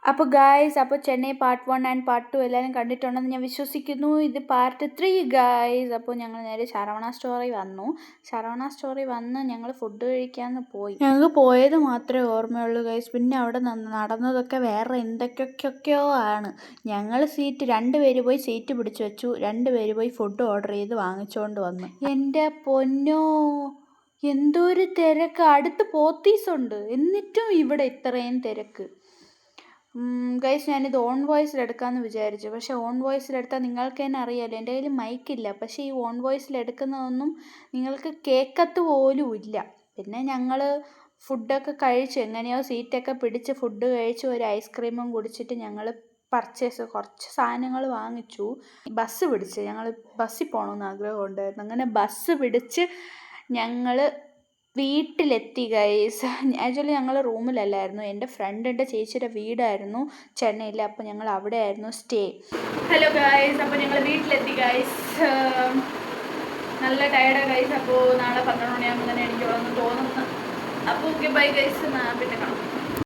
അപ്പോൾ ഗായ്സ്, അപ്പോൾ Chennai part 1 and part 2 എല്ലാവരും കണ്ടിട്ടുണ്ടെന്ന് ഞാൻ വിശ്വസിക്കുന്നു. ഇത് പാർട്ട് 3 ഗായ്സ്. അപ്പോൾ ഞങ്ങൾ നേരെ ശരവണ സ്റ്റോറി വന്ന് ഞങ്ങൾ ഫുഡ് കഴിക്കാമെന്ന് പോയി. ഞങ്ങൾക്ക് പോയത് മാത്രമേ ഓർമ്മയുള്ളൂ ഗായ്സ്. പിന്നെ അവിടെ നടന്നതൊക്കെ വേറെ എന്തൊക്കെയൊക്കെയോ ആണ്. ഞങ്ങൾ രണ്ട് പേര് പോയി സീറ്റ് പിടിച്ചു വെച്ചു, 2 പേര് പോയി ഫുഡ് ഓർഡർ ചെയ്ത് വാങ്ങിച്ചുകൊണ്ട് വന്നു. എൻ്റെ പൊന്നോ, എന്തോരു തിരക്ക്! അടുത്ത് പോത്തീസുണ്ട്, എന്നിട്ടും ഇവിടെ ഇത്രയും തിരക്ക്. ഗൈസ്, ഞാനിത് ഓൺ വോയിസിലെടുക്കാമെന്ന് വിചാരിച്ചു. പക്ഷേ ഓൺ വോയിസിലെടുത്താൽ നിങ്ങൾക്ക് തന്നെ അറിയാമല്ലോ, എൻ്റെ കയ്യിൽ മൈക്കില്ല. പക്ഷേ ഈ ഓൺ വോയിസിലെടുക്കുന്നതൊന്നും നിങ്ങൾക്ക് കേൾക്കത്ത് പോലും ഇല്ല. പിന്നെ ഞങ്ങൾ ഫുഡൊക്കെ കഴിച്ച് എങ്ങനെയോ സീറ്റൊക്കെ പിടിച്ച് ഫുഡ് കഴിച്ച് ഒരു ഐസ്ക്രീമും കുടിച്ചിട്ട് ഞങ്ങൾ കുറച്ച് സാധനങ്ങൾ വാങ്ങിച്ചു. ബസ് പിടിച്ച് ഞങ്ങൾ ബസ്സിൽ പോകണമെന്ന് ആഗ്രഹമുണ്ടായിരുന്നു. അങ്ങനെ ബസ് പിടിച്ച് ഞങ്ങൾ വീട്ടിലെത്തി ഗൈസ്. ആക്ച്വലി ഞങ്ങൾ റൂമിലല്ലായിരുന്നു, എൻ്റെ ഫ്രണ്ടിൻ്റെ ചേച്ചിയുടെ വീടായിരുന്നു ചെന്നൈയിൽ. അപ്പോൾ ഞങ്ങൾ അവിടെ ആയിരുന്നു സ്റ്റേ. ഹലോ ഗൈസ്, അപ്പോൾ ഞങ്ങൾ വീട്ടിലെത്തി ഗൈസ്. നല്ല ടയർഡാണ് ഗൈസ്. അപ്പോൾ നാളെ 12 മണിയാകുമ്പോൾ തന്നെ എനിക്ക് ഉള്ളതെന്ന് തോന്നുന്നു. അപ്പോൾ ഓക്കെ, ബൈ ഗൈസ്, പിന്നെ കാണാം.